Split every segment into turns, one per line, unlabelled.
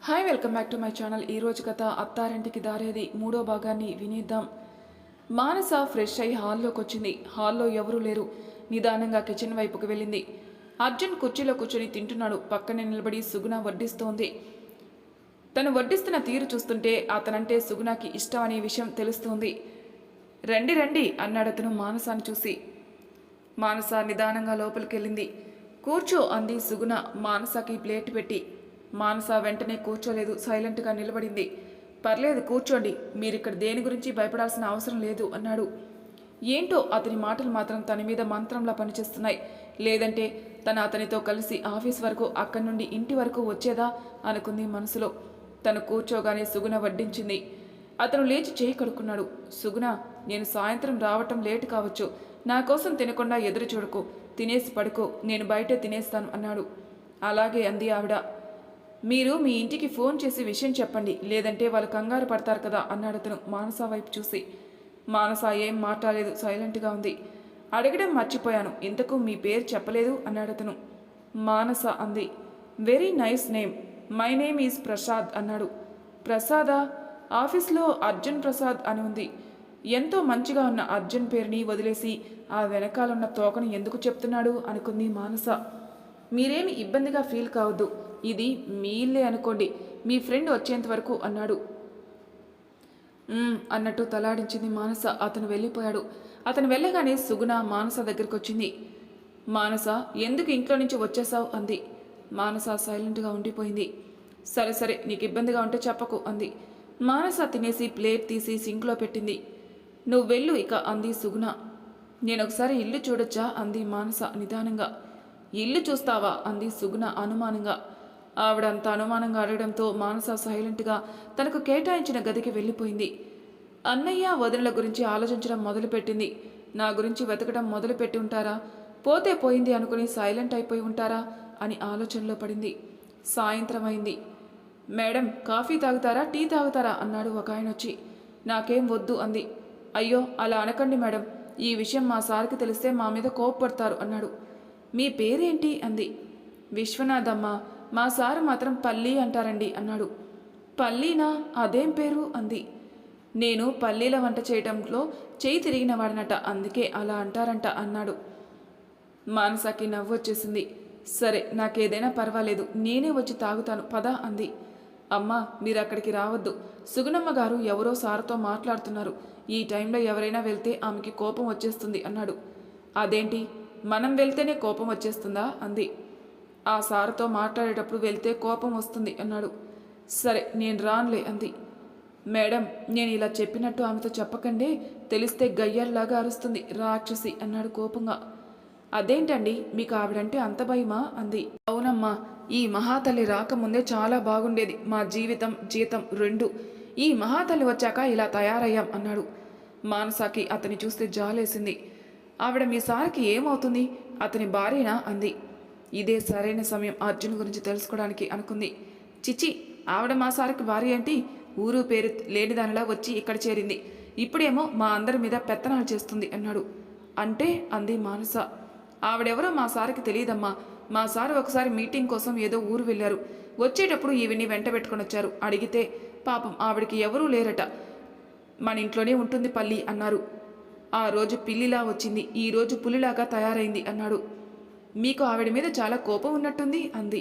Hi welcome back to my channel. ఈరోజు కథ అత్తారింటికి దారేది మూడో భాగాన్ని వినేద్దాం. మానస ఫ్రెష్ అయి హాల్లోకి వచ్చింది. హాల్లో ఎవరూ లేరు. నిదానంగా కిచెన్ వైపుకి వెళ్ళింది. అర్జున్ కుర్చీలో కూర్చొని తింటున్నాడు. పక్కనే నిలబడి సుగుణ వడ్డిస్తోంది. తను వడ్డిస్తున్న తీరు చూస్తుంటే అతనంటే సుగుణకి ఇష్టం అనే విషయం తెలుస్తోంది. రండి రండి అన్నాడు అతను మానసాన్ని చూసి. మానస నిదానంగా లోపలికి వెళ్ళింది. కూర్చో అంది సుగుణ మానసకి ప్లేట్ పెట్టి. మానస వెంటనే కూర్చోలేదు, సైలెంట్గా నిలబడింది. పర్లేదు కూర్చోండి, మీరిక్కడ దేని గురించి భయపడాల్సిన అవసరం లేదు అన్నాడు. ఏంటో అతని మాటలు మాత్రం తన మీద మంత్రంలా పనిచేస్తున్నాయి. లేదంటే అతనితో కలిసి ఆఫీస్ వరకు అక్కడి నుండి ఇంటి వరకు వచ్చేదా అనుకుంది మనసులో. తను కూర్చోగానే సుగుణ వడ్డించింది. అతను లేచి చేయి కడుక్కున్నాడు. సుగుణ, నేను సాయంత్రం రావటం లేటు కావచ్చు, నా కోసం తినకుండా ఎదురు చూడకు, తినేసి పడుకో, నేను బయటే తినేస్తాను అన్నాడు. అలాగే అంది ఆవిడ. మీరు మీ ఇంటికి ఫోన్ చేసి విషయం చెప్పండి, లేదంటే వాళ్ళు కంగారు పడతారు కదా అన్నాడు అతను మానస వైపు చూసి. మానస ఏం మాట్లాడలేదు, సైలెంట్గా ఉంది. అడగడం మర్చిపోయాను, ఇంతకు మీ పేరు చెప్పలేదు అన్నాడు అతను. మానస అంది. Very nice name, my name is Prasad అన్నాడు. ప్రసాదా? ఆఫీస్లో అర్జున్ ప్రసాద్ అని ఉంది. ఎంతో మంచిగా ఉన్న అర్జున్ పేరుని వదిలేసి ఆ వెనకాలన్న తోకను ఎందుకు చెప్తున్నాడు అనుకుంది మానస. మీరేమి ఇబ్బందిగా ఫీల్ కావద్దు, ఇది మీ ఇల్లే అనుకోండి, మీ ఫ్రెండ్ వచ్చేంత వరకు అన్నాడు. అన్నట్టు తలాడించింది మానస. అతను వెళ్ళిపోయాడు. అతను వెళ్ళగానే సుగుణ మానస దగ్గరికి వచ్చింది. మానస, ఎందుకు ఇంట్లో నుంచి వచ్చేసావు అంది. మానస సైలెంట్గా ఉండిపోయింది. సరే సరే, నీకు ఇబ్బందిగా ఉంటే చెప్పకు అంది. మానస తినేసి ప్లేట్ తీసి సింక్లో పెట్టింది. నువ్వు వెళ్ళు ఇక అంది సుగుణ. నేనొకసారి ఇల్లు చూడొచ్చా అంది మానస నిదానంగా. ఇల్లు చూస్తావా అంది సుగుణ అనుమానంగా. ఆవిడంత అనుమానంగా అడగడంతో మానస సైలెంట్గా తనకు కేటాయించిన గదికి వెళ్ళిపోయింది. అన్నయ్య వదినల గురించి ఆలోచించడం మొదలుపెట్టింది. నా గురించి వెతకడం మొదలుపెట్టి ఉంటారా, పోతే పోయింది అనుకుని సైలెంట్ అయిపోయి ఉంటారా అని ఆలోచనలో పడింది. సాయంత్రం అయింది. మేడం, కాఫీ తాగుతారా, టీ తాగుతారా అన్నాడు ఒక ఆయన వచ్చి. నాకేం వద్దు అంది. అయ్యో అలా అనకండి మేడం, ఈ విషయం మా సార్కి తెలిస్తే మా మీద కోప్పడతారు అన్నాడు. మీ పేరేంటి అంది. విశ్వనాథమ్మ, మా సారు మాత్రం పల్లి అంటారండి అన్నాడు. పల్లీనా, అదేం పేరు అంది. నేను పల్లీల వంట చేయడంలో చేయి తిరిగిన వాడినట, అందుకే అలా అంటారంట అన్నాడు. మానసకి నవ్వు వచ్చేసింది. సరే, నాకేదైనా పర్వాలేదు, నేనే వచ్చి తాగుతాను పద అంది. అమ్మా, మీరు అక్కడికి రావద్దు, సుగుణమ్మ గారు ఎవరో సారుతో మాట్లాడుతున్నారు, ఈ టైంలో ఎవరైనా వెళ్తే ఆమెకి కోపం వచ్చేస్తుంది అన్నాడు. అదేంటి, మనం వెళ్తేనే కోపం వచ్చేస్తుందా అంది. ఆ సారుతో మాట్లాడేటప్పుడు వెళ్తే కోపం వస్తుంది అన్నాడు. సరే, నేను రానులే అంది. మేడం, నేను ఇలా చెప్పినట్టు ఆమెతో చెప్పకండి, తెలిస్తే గయ్యాల్లాగా అరుస్తుంది రాక్షసి అన్నాడు కోపంగా. అదేంటండి, మీకు ఆవిడంటే అంత భయమా అంది. అవునమ్మా, ఈ మహాతల్లి రాకముందే చాలా బాగుండేది, మా జీవితం జీతం రెండు. ఈ మహాతల్లి వచ్చాక ఇలా తయారయ్యాం అన్నాడు. మానసాకి అతని చూస్తే జాలేసింది. ఆవిడ మీ సార్కి ఏమవుతుంది, అతని భార్యనా అంది. ఇదే సరైన సమయం అర్జున్ గురించి తెలుసుకోవడానికి అనుకుంది. చిచి, ఆవిడ మా సార్కి భార్య ఏంటి, ఊరు పేరు లేనిదానిలా వచ్చి ఇక్కడ చేరింది, ఇప్పుడేమో మా అందరి మీద పెత్తనాలు చేస్తుంది అన్నాడు. అంటే అంది మానస. ఆవిడెవరో మా సార్కి తెలియదమ్మా, మా సారు ఒకసారి మీటింగ్ కోసం ఏదో ఊరు వెళ్ళారు, వచ్చేటప్పుడు ఈవిని వెంట పెట్టుకొని వచ్చారు. అడిగితే పాపం ఆవిడికి ఎవరూ లేరట, మన ఇంట్లోనే ఉంటుంది పల్లి అన్నారు. ఆ రోజు పిల్లిలా వచ్చింది, ఈరోజు పులిలాగా తయారైంది అన్నాడు. మీకు ఆవిడ మీద చాలా కోపం ఉన్నట్టుంది అంది.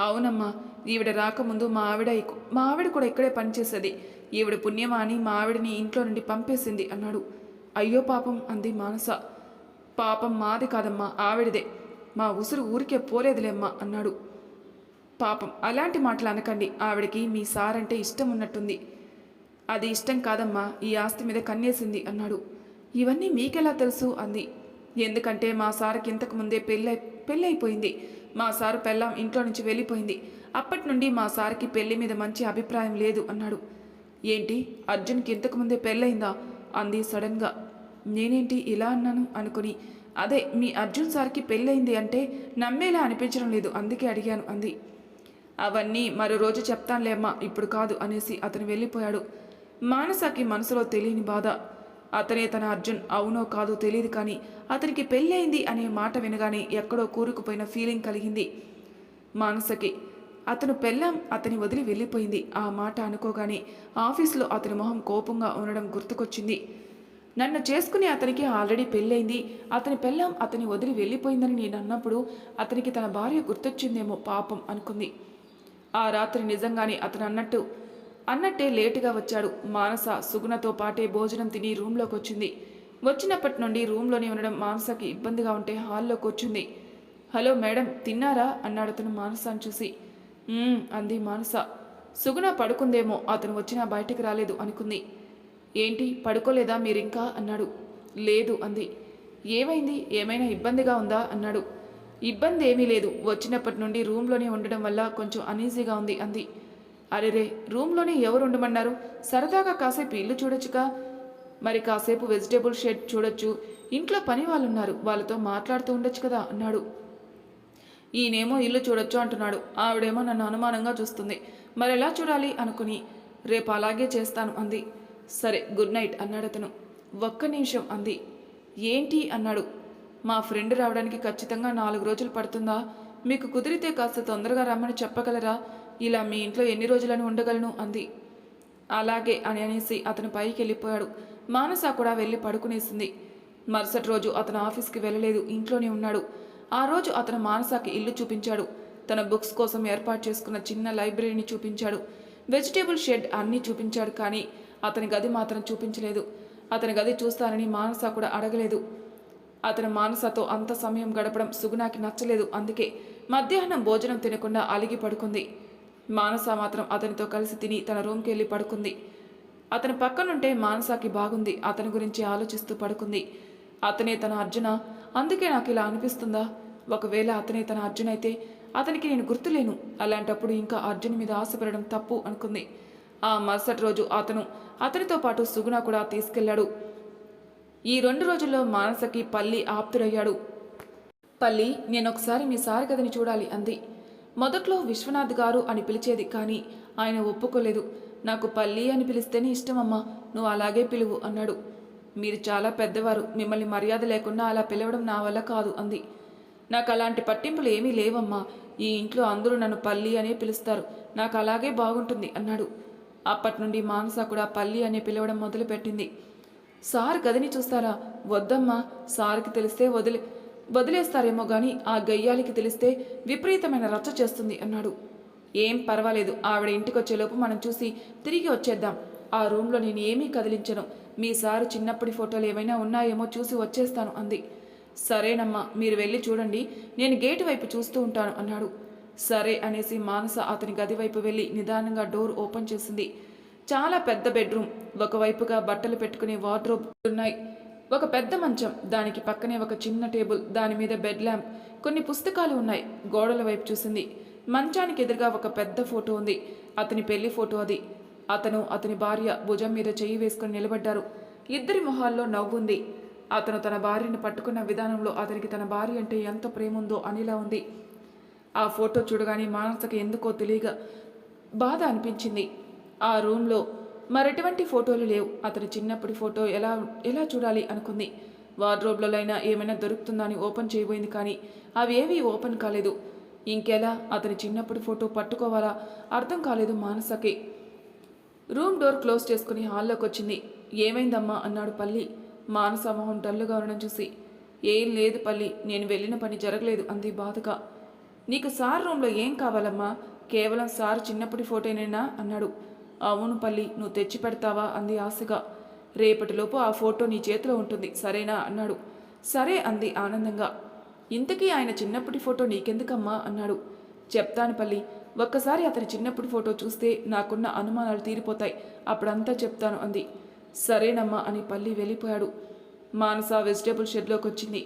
అవునమ్మా, ఈవిడ రాకముందు మా ఆవిడ కూడా ఇక్కడే పనిచేసేది, ఈవిడ పుణ్యమా అని మా ఆవిడని ఇంట్లో నుండి పంపేసింది అన్నాడు. అయ్యో పాపం అంది మానస. పాపం మాది కాదమ్మా, ఆవిడదే, మా ఉసురు ఊరికే పోలేదులేమ్మా అన్నాడు. పాపం అలాంటి మాటలు అనకండి, ఆవిడకి మీ సారంటే ఇష్టం ఉన్నట్టుంది. అది ఇష్టం కాదమ్మా, ఈ ఆస్తి మీద కన్నేసింది అన్నాడు. ఇవన్నీ మీకెలా తెలుసు అంది. ఎందుకంటే మా సార్కి ఇంతకు ముందే పెళ్ళైపోయింది, మా సారు పెళ్ళాం ఇంట్లో నుంచి వెళ్ళిపోయింది, అప్పటి నుండి మా సార్కి పెళ్లి మీద మంచి అభిప్రాయం లేదు అన్నాడు. ఏంటి, అర్జున్కి ఇంతకు ముందే పెళ్ళయిందా అంది సడన్గా. నేనేంటి ఇలా అన్నాను అనుకుని, అదే మీ అర్జున్ సార్కి పెళ్ళయింది అంటే నమ్మేలా అనిపించడం లేదు, అందుకే అడిగాను అంది. అవన్నీ మరో రోజు చెప్తానులేమ్మా, ఇప్పుడు కాదు అనేసి అతను వెళ్ళిపోయాడు. మానసకి మనసులో తెలియని బాధ. అతనే తన అర్జున్, అవునో కాదో తెలియదు కానీ అతనికి పెళ్ళయింది అనే మాట వినగానే ఎక్కడో కూరుకుపోయిన ఫీలింగ్ కలిగింది మానసకి. అతను పెళ్ళాం అతని వదిలి వెళ్ళిపోయింది. ఆ మాట అనుకోగానే ఆఫీసులో అతని మొహం కోపంగా ఉండడం గుర్తుకొచ్చింది. నన్ను చేసుకుని అతనికి ఆల్రెడీ పెళ్ళయింది, అతని పెళ్ళాం అతని వదిలి వెళ్ళిపోయిందని నేను అన్నప్పుడు అతనికి తన భార్య గుర్తొచ్చిందేమో పాపం అనుకుంది. ఆ రాత్రి నిజంగానే అతను అన్నట్టే లేటుగా వచ్చాడు. మానస సుగుణతో పాటే భోజనం తిని రూమ్లోకి వచ్చింది. వచ్చినప్పటి నుండి రూమ్లోనే ఉండడం మానసకి ఇబ్బందిగా ఉంటే హాల్లోకి వచ్చింది. హలో మేడం, తిన్నారా అన్నాడు అతను మానసాన్ని చూసి. అంది మానస. సుగుణ పడుకుందేమో, అతను వచ్చినా బయటికి రాలేదు అనుకుంది. ఏంటి పడుకోలేదా మీరింకా అన్నాడు. లేదు అంది. ఏమైంది, ఏమైనా ఇబ్బందిగా ఉందా అన్నాడు. ఇబ్బంది ఏమీ లేదు, వచ్చినప్పటి నుండి రూమ్లోనే ఉండడం వల్ల కొంచెం అనీజీగా ఉంది అంది. అరెరే, రూమ్లోనే ఎవరు ఉండమన్నారు? సరదాగా కాసేపు ఇల్లు చూడొచ్చుగా. మరి కాసేపు వెజిటేబుల్ షెడ్ చూడొచ్చు, ఇంట్లో పని వాళ్ళున్నారు, వాళ్ళతో మాట్లాడుతూ ఉండొచ్చు కదా అన్నాడు. ఈయనేమో ఇల్లు చూడొచ్చు అంటున్నాడు, ఆవిడేమో నన్ను అనుమానంగా చూస్తుంది. మరి ఎలా చూడాలి అనుకుని రేపు అలాగే చేస్తాను అంది. సరే గుడ్ నైట్ అన్నాడు అతను. ఒక్క నిమిషం అంది. ఏంటి అన్నాడు. మా ఫ్రెండ్ రావడానికి ఖచ్చితంగా 4 రోజులు పడుతుందా? మీకు కుదిరితే కాస్త తొందరగా రమ్మని చెప్పగలరా? ఇలా మీ ఇంట్లో ఎన్ని రోజులని ఉండగలను అంది. అలాగే అని అనేసి అతను పైకి వెళ్ళిపోయాడు. మానస కూడా వెళ్ళి పడుకునేసింది. మరుసటి రోజు అతను ఆఫీస్కి వెళ్ళలేదు, ఇంట్లోనే ఉన్నాడు. ఆ రోజు అతను మానసకి ఇల్లు చూపించాడు. తన బుక్స్ కోసం ఏర్పాటు చేసుకున్న చిన్న లైబ్రరీని చూపించాడు. వెజిటేబుల్ షెడ్ అన్నీ చూపించాడు, కానీ అతని గది మాత్రం చూపించలేదు. అతని గది చూస్తానని మానస కూడా అడగలేదు. అతను మానసతో అంత సమయం గడపడం సుగుణాకి నచ్చలేదు. అందుకే మధ్యాహ్నం భోజనం తినకుండా అలిగి పడుకుంది. మానస మాత్రం అతనితో కలిసి తిని తన రూమ్కి వెళ్ళి పడుకుంది. అతని పక్కనుంటే మానసకి బాగుంది. అతని గురించి ఆలోచిస్తూ పడుకుంది. అతనే తన అర్జున, అందుకే నాకు ఇలా అనిపిస్తుందా? ఒకవేళ అతనే తన అర్జున్ అయితే అతనికి నేను గుర్తులేను. అలాంటప్పుడు ఇంకా అర్జున్ మీద ఆశపడడం తప్పు అనుకుంది. ఆ మరుసటి రోజు అతనితో పాటు సుగుణ కూడా తీసుకెళ్లాడు. ఈ 2 రోజుల్లో మానసకి పల్లి ఆప్తుడయ్యాడు. పల్లి, నేనొకసారి మీ సార్ గదిని చూడాలి అంది. మొదట్లో విశ్వనాథ్ గారు అని పిలిచేది, కానీ ఆయన ఒప్పుకోలేదు. నాకు పల్లి అని పిలిస్తేనే ఇష్టమమ్మా, నువ్వు అలాగే పిలువు అన్నాడు. మీరు చాలా పెద్దవారు, మిమ్మల్ని మర్యాద లేకుండా అలా పిలవడం నా వల్ల కాదు అంది. నాకు అలాంటి పట్టింపులు ఏమీ లేవమ్మా, ఈ ఇంట్లో అందరూ నన్ను పల్లి అనే పిలుస్తారు, నాకు అలాగే బాగుంటుంది అన్నాడు. అప్పటి నుండి మానస కూడా పల్లి అనే పిలవడం మొదలుపెట్టింది. సార్ గదిని చూస్తారా? వద్దమ్మా, సార్కి తెలిస్తే వదిలేస్తారేమో కానీ ఆ గయ్యాలికి తెలిస్తే విపరీతమైన రచ్చ చేస్తుంది అన్నాడు. ఏం పర్వాలేదు, ఆవిడ ఇంటికొచ్చేలోపు మనం చూసి తిరిగి వచ్చేద్దాం. ఆ రూమ్లో నేను ఏమీ కదిలించను. మీ సారు చిన్నప్పటి ఫోటోలు ఏమైనా ఉన్నాయేమో చూసి వచ్చేస్తాను అంది. సరేనమ్మా, మీరు వెళ్ళి చూడండి, నేను గేటు వైపు చూస్తూ ఉంటాను అన్నాడు. సరే అనేసి మానస అతని గది వైపు వెళ్ళి నిదానంగా డోర్ ఓపెన్ చేసింది. చాలా పెద్ద బెడ్రూమ్. ఒకవైపుగా బట్టలు పెట్టుకునే వార్డ్రోబ్ ఉన్నాయి. ఒక పెద్ద మంచం, దానికి పక్కనే ఒక చిన్న టేబుల్, దాని మీద బెడ్ ల్యాంప్, కొన్ని పుస్తకాలు ఉన్నాయి. గోడల వైపు చూసింది. మంచానికి ఎదురుగా ఒక పెద్ద ఫోటో ఉంది. అతని పెళ్లి ఫోటో అది. అతని భార్య భుజం మీద చెయ్యి వేసుకుని నిలబడ్డారు. ఇద్దరి మొహాల్లో నవ్వుంది. అతను తన భార్యను పట్టుకున్న విధానంలో అతనికి తన భార్య అంటే ఎంత ప్రేముందో అనిలా ఉంది. ఆ ఫోటో చూడగానే మానసకి ఎందుకో తెలియగా బాధ అనిపించింది. ఆ రూమ్లో మరెటువంటి ఫోటోలు లేవు. అతని చిన్నప్పటి ఫోటో ఎలా చూడాలి అనుకుంది. వార్డ్రోబ్లైనా ఏమైనా దొరుకుతుందా అని ఓపెన్ చేయబోయింది, కానీ అవి ఏవీ ఓపెన్ కాలేదు. ఇంకెలా అతని చిన్నప్పటి ఫోటో పట్టుకోవాలా అర్థం కాలేదు మానసకి. రూమ్ డోర్ క్లోజ్ చేసుకుని హాల్లోకి వచ్చింది. ఏమైందమ్మా అన్నాడు పల్లి. మానస మొహం డల్లుగా ఉండడం చూసి, ఏం లేదు పల్లి, నేను వెళ్ళిన పని జరగలేదు అంది బాధగా. నీకు సార్ రూమ్లో ఏం కావాలమ్మా? కేవలం సార్ చిన్నప్పటి ఫోటోనేనా అన్నాడు. అవును పల్లి, నువ్వు తెచ్చి పెడతావా అంది ఆశగా. రేపటిలోపు ఆ ఫోటో నీ చేతిలో ఉంటుంది, సరేనా అన్నాడు. సరే అంది ఆనందంగా. ఇంతకీ ఆయన చిన్నప్పటి ఫోటో నీకెందుకమ్మా అన్నాడు. చెప్తాను పల్లి, ఒక్కసారి అతని చిన్నప్పటి ఫోటో చూస్తే నాకున్న అనుమానాలు తీరిపోతాయి, అప్పుడంతా చెప్తాను అంది. సరేనమ్మా అని పల్లి వెళ్ళిపోయాడు. మానస వెజిటేబుల్ షెడ్లోకి వచ్చింది.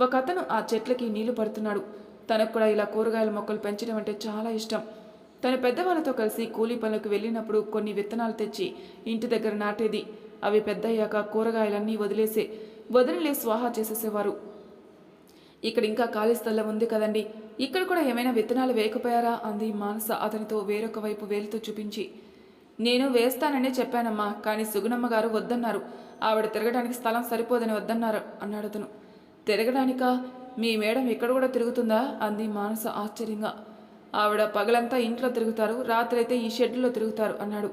ఒక అతను ఆ చెట్లకి నీళ్లు పడుతున్నాడు. తనకు కూడా ఇలా కూరగాయల మొక్కలు పెంచడం అంటే చాలా ఇష్టం. తన పెద్దవాళ్ళతో కలిసి కూలీ పనులకు వెళ్ళినప్పుడు కొన్ని విత్తనాలు తెచ్చి ఇంటి దగ్గర నాటేది. అవి పెద్దయ్యాక కూరగాయలన్నీ వదిలిలే స్వాహా చేసేసేవారు. ఇక్కడ ఇంకా ఖాళీ స్థలం ఉంది కదండి, ఇక్కడ కూడా ఏమైనా విత్తనాలు వేయకపోయారా అంది మానస అతనితో వేరొక వైపు వేలుతో చూపించి. నేను వేస్తాననే చెప్పానమ్మా, కానీ సుగుణమ్మ గారు వద్దన్నారు. ఆవిడ తిరగడానికి స్థలం సరిపోదని వద్దన్నారు అన్నాడు అతను. తిరగడానికా? మీ మేడం ఇక్కడ కూడా తిరుగుతుందా అంది మానస ఆశ్చర్యంగా. ఆవిడ పగలంతా ఇంట్లో తిరుగుతారు, రాత్రి అయితే ఈ షెడ్లో తిరుగుతారు అన్నాడు.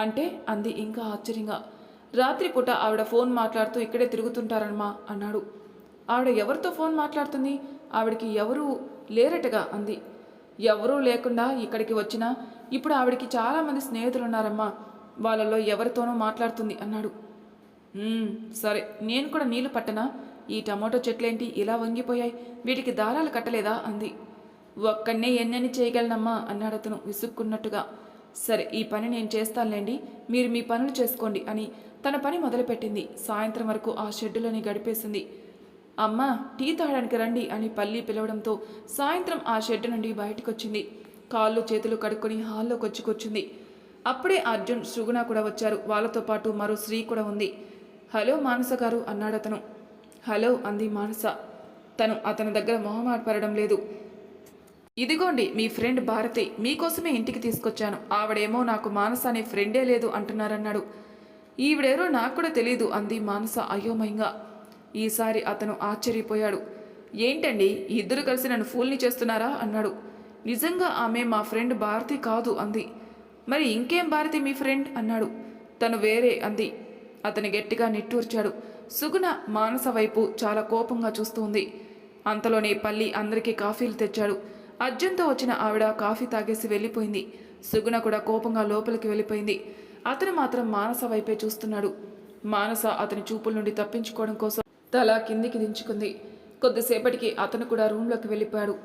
అంటే అంది ఇంకా ఆశ్చర్యంగా. రాత్రిపూట ఆవిడ ఫోన్ మాట్లాడుతూ ఇక్కడే తిరుగుతుంటారమ్మా అన్నాడు. ఆవిడ ఎవరితో ఫోన్ మాట్లాడుతుంది? ఆవిడికి ఎవరూ లేరటగా అంది. ఎవరూ లేకుండా ఇక్కడికి వచ్చినా ఇప్పుడు ఆవిడికి చాలామంది స్నేహితులు ఉన్నారమ్మా, వాళ్ళల్లో ఎవరితోనో మాట్లాడుతుంది అన్నాడు. సరే, నేను కూడా నీళ్లు పట్టనా? ఈ టమాటో చెట్లేంటి ఇలా వంగిపోయాయి, వీటికి దారాలు కట్టలేదా అంది. ఒక్కడనే ఎన్నెన్ని చేయగలనమ్మా అన్నాడు అతను విసుక్కున్నట్టుగా. సరే, ఈ పని నేను చేస్తానులేండి, మీరు మీ పనులు చేసుకోండి అని తన పని మొదలుపెట్టింది. సాయంత్రం వరకు ఆ షెడ్డులోని గడిపేసింది. అమ్మా, టీ తాగడానికి రండి అని పల్లి పిలవడంతో సాయంత్రం ఆ షెడ్డు నుండి బయటకొచ్చింది. కాళ్ళు చేతులు కడుక్కొని హాల్లోకి వచ్చి కూర్చుంది. అప్పుడే అర్జున్, సుగుణ కూడా వచ్చారు. వాళ్ళతో పాటు మరో స్త్రీ కూడా ఉంది. హలో మానస గారు అన్నాడు అతను. హలో అంది మానస. తను అతని దగ్గర మొహమాటపడడం లేదు. ఇదిగోండి మీ ఫ్రెండ్ భారతి, మీకోసమే ఇంటికి తీసుకొచ్చాను. ఆవిడేమో నాకు మానస అనే ఫ్రెండే లేదు అంటున్నారన్నాడు. ఈవిడెవరో నాకు కూడా తెలీదు అంది మానస అయోమయంగా. ఈసారి అతను ఆశ్చర్యపోయాడు. ఏంటండి, ఇద్దరు కలిసి నన్ను ఫూల్ని చేస్తున్నారా అన్నాడు. నిజంగా ఆమె మా ఫ్రెండ్ భారతి కాదు అంది. మరి ఇంకేం భారతి మీ ఫ్రెండ్ అన్నాడు. తను వేరే అంది. అతను గట్టిగా నిట్టూర్చాడు. సుగుణ మానస వైపు చాలా కోపంగా చూస్తూ ఉంది. అంతలోనే పల్లి అందరికీ కాఫీలు తెచ్చాడు. అర్జున్తో వచ్చిన ఆవిడ కాఫీ తాగేసి వెళ్ళిపోయింది. సుగుణ కూడా కోపంగా లోపలికి వెళ్ళిపోయింది. అతను మాత్రం మానస వైపే చూస్తున్నాడు. మానస అతని చూపుల నుండి తప్పించుకోవడం కోసం తల కిందికి దించుకుంది. కొద్దిసేపటికి అతను కూడా రూంలోకి వెళ్ళిపోయాడు.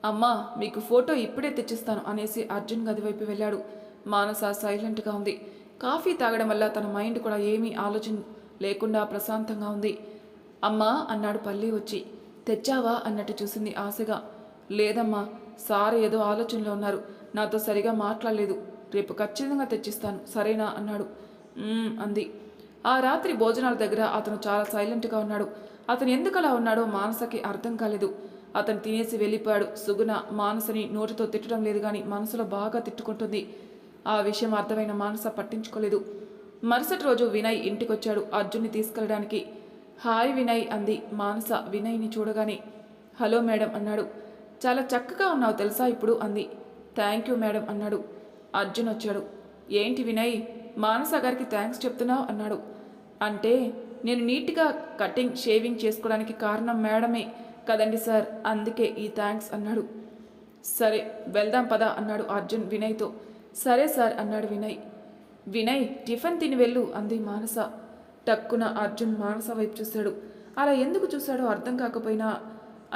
అమ్మా, మీకు ఫోటో ఇప్పుడే తెచ్చిస్తాను అనేసి అర్జున్ గది వైపు వెళ్ళాడు. మానస సైలెంట్గా ఉంది. కాఫీ తాగడం వల్ల తన మైండ్ కూడా ఏమీ ఆలోచన లేకుండా ప్రశాంతంగా ఉంది. అమ్మా అన్నాడు పల్లి వచ్చి. తెచ్చావా అన్నట్టు చూసింది ఆశగా. లేదమ్మా, సార్ ఏదో ఆలోచనలో ఉన్నారు, నాతో సరిగా మాట్లాడలేదు, రేపు ఖచ్చితంగా తెచ్చిస్తాను సరేనా అన్నాడు. అంది. ఆ రాత్రి భోజనాల దగ్గర అతను చాలా సైలెంట్గా ఉన్నాడు. అతను ఎందుకు అలా ఉన్నాడో మానసకి అర్థం కాలేదు. అతను తినేసి వెళ్ళిపోయాడు. సుగుణ మానసని నోటితో తిట్టడం లేదు కానీ మనసులో బాగా తిట్టుకుంటుంది. ఆ విషయం అర్థమైన మానస పట్టించుకోలేదు. మరుసటి రోజు వినయ్ ఇంటికొచ్చాడు అర్జున్ని తీసుకెళ్ళడానికి. హాయ్ వినయ్ అంది మానస వినయ్ని చూడగానే. హలో మేడం అన్నాడు. చాలా చక్కగా ఉన్నావు తెలుసా ఇప్పుడు అంది. థ్యాంక్ యూ మేడం అన్నాడు. అర్జున్ వచ్చాడు. ఏంటి వినయ్, మానస గారికి థ్యాంక్స్ చెప్తున్నావు అన్నాడు. అంటే నేను నీట్గా కటింగ్ షేవింగ్ చేసుకోవడానికి కారణం మేడమే కదండి సార్, అందుకే ఈ థ్యాంక్స్ అన్నాడు. సరే వెళ్దాం పదా అన్నాడు అర్జున్ వినయ్తో. సరే సార్ అన్నాడు వినయ్. వినయ్ టిఫిన్ తిని వెళ్ళు అంది మానస. టక్కున అర్జున్ మానస వైపు చూశాడు. అలా ఎందుకు చూశాడో అర్థం కాకపోయినా,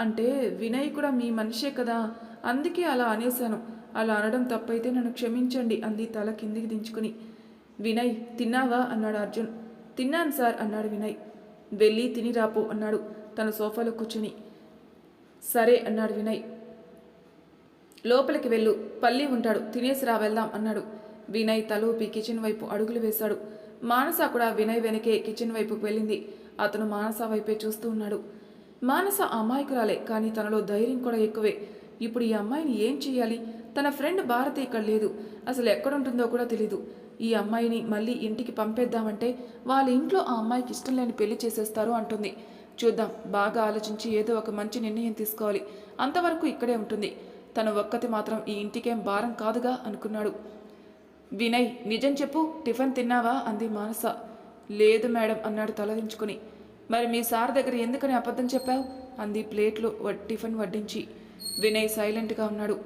అంటే వినయ్ కూడా మీ మనిషే కదా, అందుకే అలా అనేశాను, అలా అనడం తప్పైతే నన్ను క్షమించండి అంది తల కిందికి దించుకుని. వినయ్ తిన్నావా అన్నాడు అర్జున్. తిన్నాను సార్ అన్నాడు వినయ్. వెళ్ళి తిని రాపో అన్నాడు తన సోఫాలో కూర్చుని. సరే అన్నాడు వినయ్. లోపలికి వెళ్ళు, పల్లి ఉంటాడు, తినేసి రా వెళ్దాం అన్నాడు. వినయ్ తలూపి కిచెన్ వైపు అడుగులు వేశాడు. మానస కూడా వినయ్ వెనకే కిచెన్ వైపుకు వెళ్ళింది. అతను మానస వైపే చూస్తూ ఉన్నాడు. మానస అమాయకురాలే, కానీ తనలో ధైర్యం కూడా ఎక్కువే. ఇప్పుడు ఈ అమ్మాయిని ఏం చెయ్యాలి? తన ఫ్రెండ్ భారతి ఇక్కడ లేదు, అసలు ఎక్కడుంటుందో కూడా తెలీదు. ఈ అమ్మాయిని మళ్ళీ ఇంటికి పంపేద్దామంటే వాళ్ళ ఇంట్లో ఆ అమ్మాయికి ఇష్టం లేని పెళ్లి చేసేస్తారు అంటుంది. చూద్దాం, బాగా ఆలోచించి ఏదో ఒక మంచి నిర్ణయం తీసుకోవాలి. అంతవరకు ఇక్కడే ఉంటుంది. తను ఒక్కతి మాత్రం ఈ ఇంటికేం భారం కాదుగా అనుకున్నాడు. వినయ్ నిజం చెప్పు, టిఫిన్ తిన్నావా అంది మానస. లేదు మేడం అన్నాడు తలదించుకుని. మరి మీ సార్ దగ్గర ఎందుకని అబద్ధం చెప్పావు అంది ప్లేట్లో టిఫిన్ వడ్డించి. వినయ్ సైలెంట్గా ఉన్నాడు.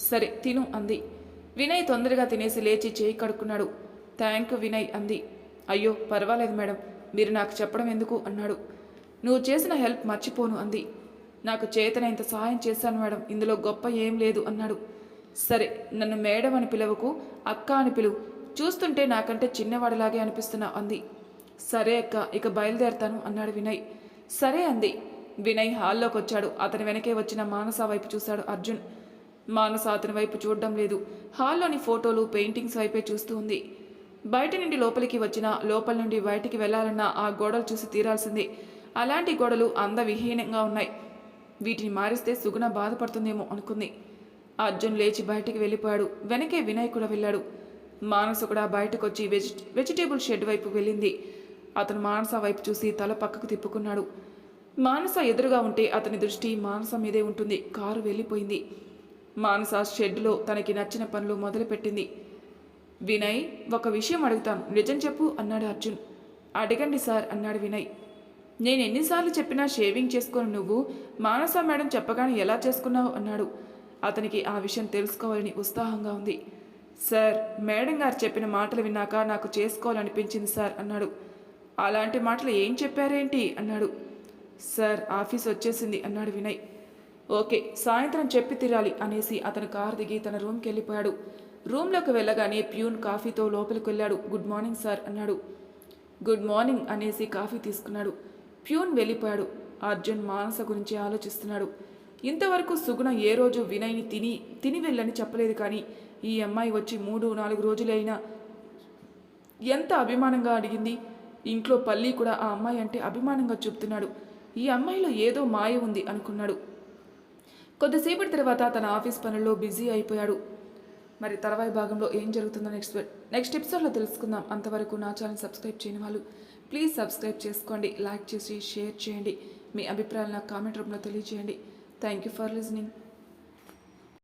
సరే తిను అంది. వినయ్ తొందరగా తినేసి లేచి చేయి కడుక్కున్నాడు. థ్యాంక్ యూ వినయ్ అంది. అయ్యో పర్వాలేదు మేడం, మీరు నాకు చెప్పడం ఎందుకు అన్నాడు. నువ్వు చేసిన హెల్ప్ మర్చిపోను అంది. నాకు చేతనైంత సహాయం చేశాను మేడం, ఇందులో గొప్ప ఏం లేదు అన్నాడు. సరే నన్ను మేడం అని పిలవకు, అక్క అని పిలువు, చూస్తుంటే నాకంటే చిన్నవాడిలాగే అనిపిస్తున్నావు అంది. సరే అక్క, ఇక బయలుదేరతాను అన్నాడు వినయ్. సరే అంది. వినయ్ హాల్లోకి వచ్చాడు. అతని వెనకే వచ్చిన మానస వైపు చూశాడు అర్జున్. మానస అతని వైపు చూడడం లేదు. హాల్లోని ఫోటోలు పెయింటింగ్స్ వైపే చూస్తూ ఉంది. బయట నుండి లోపలికి వచ్చినా, లోపల నుండి బయటికి వెళ్లాలన్నా ఆ గోడలు చూసి తీరాల్సిందే. అలాంటి గోడలు అందవిహీనంగా ఉన్నాయి. వీటిని మారిస్తే సుగుణ బాధపడుతుందేమో అనుకుంది. అర్జున్ లేచి బయటికి వెళ్ళిపోయాడు. వెనకే వినయ్ కూడా వెళ్ళాడు. మానస కూడా బయటకు వచ్చి వెజిటేబుల్ షెడ్ వైపు వెళ్ళింది. అతను మానస వైపు చూసి తల పక్కకు తిప్పుకున్నాడు. మానస ఎదురుగా ఉంటే అతని దృష్టి మానస మీదే ఉంటుంది. కారు వెళ్ళిపోయింది. మానస షెడ్లో తనకి నచ్చిన పనులు మొదలుపెట్టింది. వినయ్, ఒక విషయం అడుగుతాను, నిజం చెప్పు అన్నాడు అర్జున్. అడగండి సార్ అన్నాడు వినయ్. నేను ఎన్నిసార్లు చెప్పినా షేవింగ్ చేసుకొని నువ్వు మానస మేడం చెప్పగానే ఎలా చేసుకున్నావు అన్నాడు. అతనికి ఆ విషయం తెలుసుకోవాలని ఉత్సాహంగా ఉంది. సార్, మేడం గారు చెప్పిన మాటలు విన్నాక నాకు చేసుకోవాలనిపించింది సార్ అన్నాడు. అలాంటి మాటలు ఏం చెప్పారేంటి అన్నాడు. సార్, ఆఫీస్ వచ్చేసింది అన్నాడు వినయ్. ఓకే, సాయంత్రం చెప్పి తీరాలి అనేసి అతను కారు దిగి తన రూమ్కి వెళ్ళిపోయాడు. రూమ్లోకి వెళ్ళగానే ప్యూన్ కాఫీతో లోపలికి వెళ్ళాడు. గుడ్ మార్నింగ్ సార్ అన్నాడు. గుడ్ మార్నింగ్ అనేసి కాఫీ తీసుకున్నాడు. ప్యూన్ వెళ్ళిపోయాడు. అర్జున్ మానస గురించి ఆలోచిస్తున్నాడు. ఇంతవరకు సుగుణ ఏ రోజు వినయ్ని తిని వెళ్ళని చెప్పలేదు, కానీ ఈ అమ్మాయి వచ్చి 3-4 రోజులైనా ఎంత అభిమానంగా అడిగింది. ఇంట్లో పల్లి కూడా ఆ అమ్మాయి అంటే అభిమానంగా చూపుతున్నాడు. ఈ అమ్మాయిలో ఏదో మాయ ఉంది అనుకున్నాడు. కొద్దిసేపటి తర్వాత తన ఆఫీస్ పనుల్లో బిజీ అయిపోయాడు. మరి తర్వాయి భాగంలో ఏం జరుగుతుందో నెక్స్ట్ ఎపిసోడ్లో తెలుసుకుందాం. అంతవరకు నా ఛానల్ సబ్స్క్రైబ్ చేయని వాళ్ళు ప్లీజ్ సబ్స్క్రైబ్ చేసుకోండి, లైక్ చేసి షేర్ చేయండి, మీ అభిప్రాయాలు నాకు కామెంట్ రూపంలో తెలియజేయండి. Thank you for listening.